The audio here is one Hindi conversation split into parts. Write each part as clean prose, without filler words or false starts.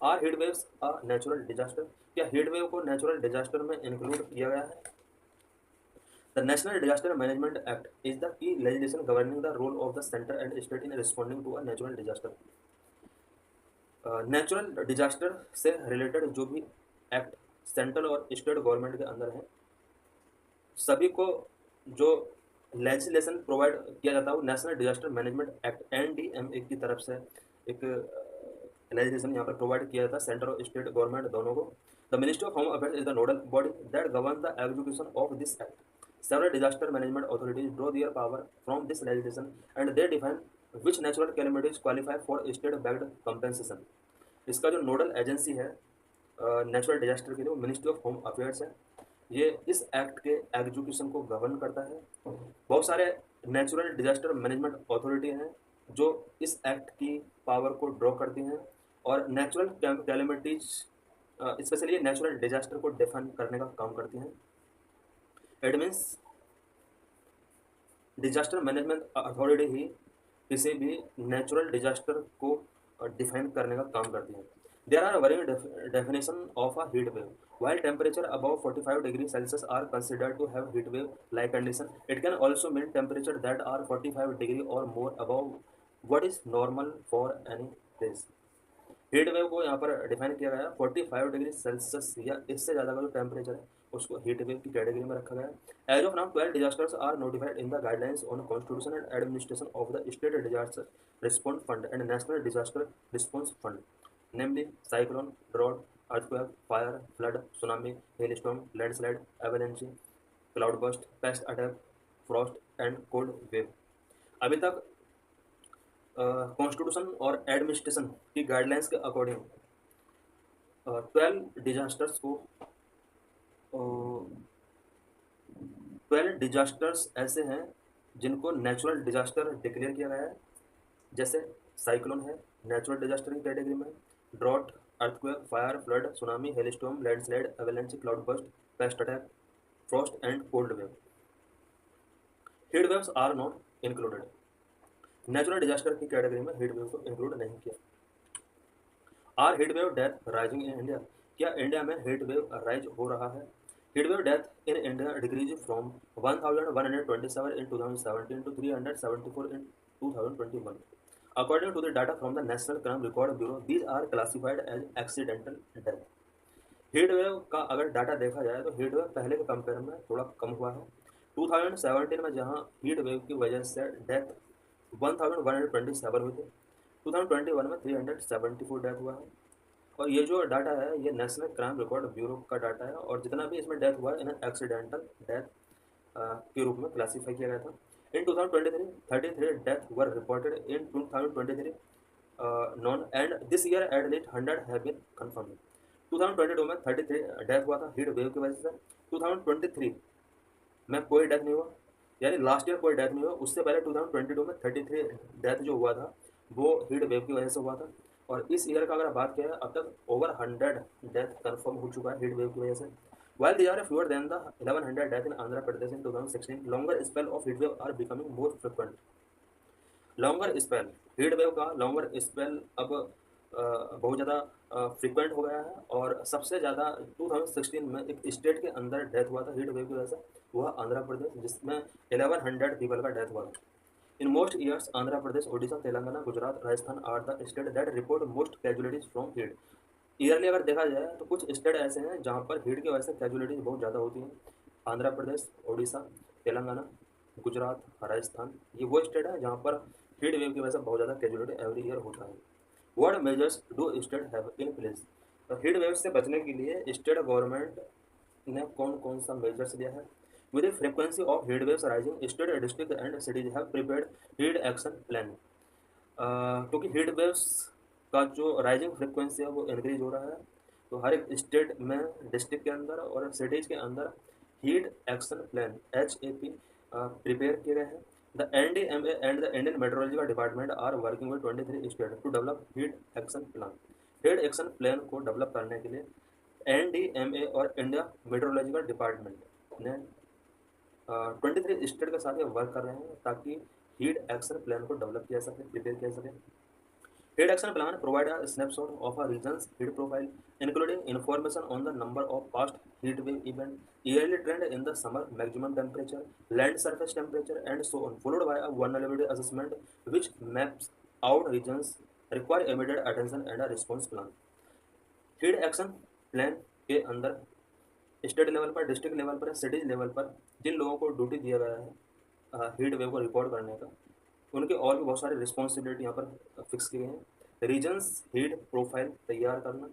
Are heat waves a natural disaster? क्या हीट वेव को नेचुरल डिजास्टर में इंक्लूड किया गया है? The national disaster management act is the key legislation governing the role of the centre and state in responding to a natural disaster. Natural disaster से रिलेटेड जो भी एक्ट सेंट्रल और स्टेट गवर्नमेंट के अंदर है, सभी को जो लेजिस्लेशन प्रोवाइड किया जाता है वो national disaster management act NDMA की तरफ से एक लेजिस्लेशन यहाँ पर प्रोवाइड किया जाता है सेंट्रल और स्टेट गवर्नमेंट दोनों को। The ministry of home affairs is the nodal body that govern the execution of this act. Several disaster management authorities draw their power from this legislation and they define which natural calamities qualify for state backed compensation. इसका जो नोडल एजेंसी है नेचुरल डिजास्टर के लिए वो मिनिस्ट्री ऑफ होम अफेयर्स है। ये इस एक्ट के एग्जीक्यूशन को गवर्न करता है। बहुत सारे नेचुरल डिजास्टर मैनेजमेंट अथॉरिटी हैं जो इस एक्ट की पावर को ड्रॉ करती हैं और natural calamities specially natural disaster को डिफाइन करने का काम करती हैं। It means disaster management authority ही किसी भी नेचुरल डिजास्टर को डिफाइन करने का काम करती है। There are varying definition of a heat wave. While temperature above 45 degrees Celsius are considered to have heat wave like condition, it can also mean temperature that are 45 degree or more above what is normal for any place। Heat wave को यहाँ पर डिफाइन किया गया है 45 डिग्री सेल्सियस या इससे ज़्यादा का जो टेम्परेचर है उसको हीट वेव की कैटेगरी में रखा गया है। As of now 12 disasters are notified in the guidelines on constitution and administration of the state disaster response fund and national disaster response fund, namely cyclone, drought, earthquake, fire, flood, tsunami, hailstorm, landslide, avalanche, cloud burst, pest attack, frost and cold wave. अभी तक कॉन्स्टिट्यूशन और एडमिनिस्ट्रेशन की गाइडलाइंस के अकॉर्डिंग 12 डिजास्टर्स को 12 डिजास्टर्स ऐसे हैं जिनको नेचुरल डिजास्टर डिक्लेयर किया गया है। जैसे साइक्लोन है नेचुरल डिजास्टर की कैटेगरी में, drought, earthquake, fire, flood, tsunami, hailstorm, landslide, avalanche, cloud burst, pest attack, frost and cold wave. Heat waves are not included. Natural disaster की कैटेगरी में हीट वेव को इंक्लूड नहीं किया। Are heat wave death rising in India? क्या इंडिया में हीट वेव राइज हो रहा है? Heat wave death in India decrease from 1127 in 2017 to 374 in 2021 according to the data from the National Crime Record Bureau. These are classified as accidental death। Heat wave का अगर डाटा देखा जाए तो हीट वेव पहले के कंपेयर में थोड़ा कम हुआ है। 2017 में जहां हीट वेव की वजह से डेथ 1127 हुई थी, 2021 में 374 डेथ हुआ है। और ये जो डाटा है ये नेशनल क्राइम रिकॉर्ड ब्यूरो का डाटा है और जितना भी इसमें डेथ हुआ है इन्हें एक्सीडेंटल डेथ के रूप में क्लासीफाई किया गया था। In 2023 33 death were reported in 2023 known and this year at least 100 have been confirmed. 2022 में 33 डेथ हुआ था हीट वेव की वजह से। 2023 में कोई डेथ नहीं हुआ, यानी लास्ट ईयर कोई डेथ नहीं हुआ। उससे पहले 2022 में 33 डेथ जो हुआ था वो हीट वेव की वजह से हुआ था। और इस ईयर का अगर बात किया अब तक ओवर 100 डेथ कंफर्म हो चुका है हीट वेव की वजह से। While these are fewer than the 1100 deaths in Andhra Pradesh in 2016, longer spell of heat wave are becoming more frequent। Longer spell, heat wave का लॉन्गर स्पेल अब बहुत ज़्यादा फ्रिक्वेंट हो गया है और सबसे ज़्यादा 2016 में एक स्टेट के अंदर डेथ हुआ था हीट वेव की वजह से, वह आंध्र प्रदेश, जिसमें 1100 पीपल का डेथ हुआ था। In most years Andhra Pradesh, Odisha, Telangana, Gujarat, Rajasthan are the state that report most casualties from heat. Yearly अगर देखा जाए तो कुछ स्टेट ऐसे हैं जहाँ पर हीट की वजह से कैजुअलिटीज बहुत ज़्यादा होती हैं। आंध्र प्रदेश, ओडिशा, तेलंगाना, गुजरात, राजस्थान, ये वो स्टेट है जहाँ पर हीट वेव की वजह से बहुत ज़्यादा कैजुअलिटी एवरी ईयर होता है। What measures do state have in place? तो हीट वेव से बचने के लिए स्टेट गवर्नमेंट ने कौन कौन सा मेजर्स लिया है? With the frequency of heat waves rising, state, district and cities have prepared heat action plan. क्योंकि हीट वेव्स का जो राइजिंग फ्रिक्वेंसी है वो इंक्रीज हो रहा है, तो हर एक स्टेट में, डिस्ट्रिक्ट के अंदर और सिटीज़ के अंदर heat action plan HAP prepare किए गए हैं। The NDMA and the Indian meteorological department are working with 23 state to develop heat action plan. Heat action plan को डेवलप करने के लिए NDMA और इंडिया मेट्रोलॉजिकल डिपार्टमेंट ने 23 स्टेट के साथ ये वर्क कर रहे हैं ताकि हीट एक्शन प्लान को डेवलप किया सके, प्रिपेयर किया सके। Heat action plan provide a snapshot of a region's heat profile, including information on the number of past heat wave events, yearly trend in the summer, maximum temperature, land surface temperature, and so on, followed by a vulnerability assessment which maps out regions require immediate attention and a response plan. Heat action plan के अंदर स्टेट लेवल पर, डिस्ट्रिक्ट लेवल पर, सिटीज लेवल पर जिन लोगों को ड्यूटी दिया गया है हीट वेव को रिकॉर्ड करने का, उनके और भी बहुत सारे रिस्पॉन्सिबिलिटी यहाँ पर फिक्स किए हैं। रीजन्स हीट प्रोफाइल तैयार करना,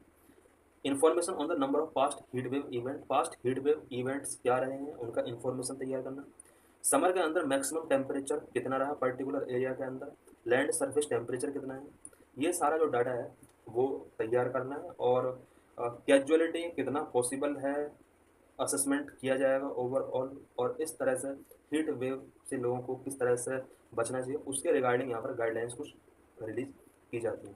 information on the number of past heat wave event, past heat wave events क्या रहे हैं उनका इन्फॉर्मेशन तैयार करना, समर के अंदर मैक्सिमम टेम्परेचर कितना रहा पर्टिकुलर एरिया के अंदर, लैंड सरफेस टेम्परेचर कितना है, ये सारा जो डाटा है वो तैयार करना है। और कैजुअलिटी कितना पॉसिबल है असेसमेंट किया जाएगा ओवरऑल, और इस तरह से हीट वेव से लोगों को किस तरह से बचना चाहिए उसके रिगार्डिंग यहाँ पर गाइडलाइंस कुछ रिलीज की जाती हैं।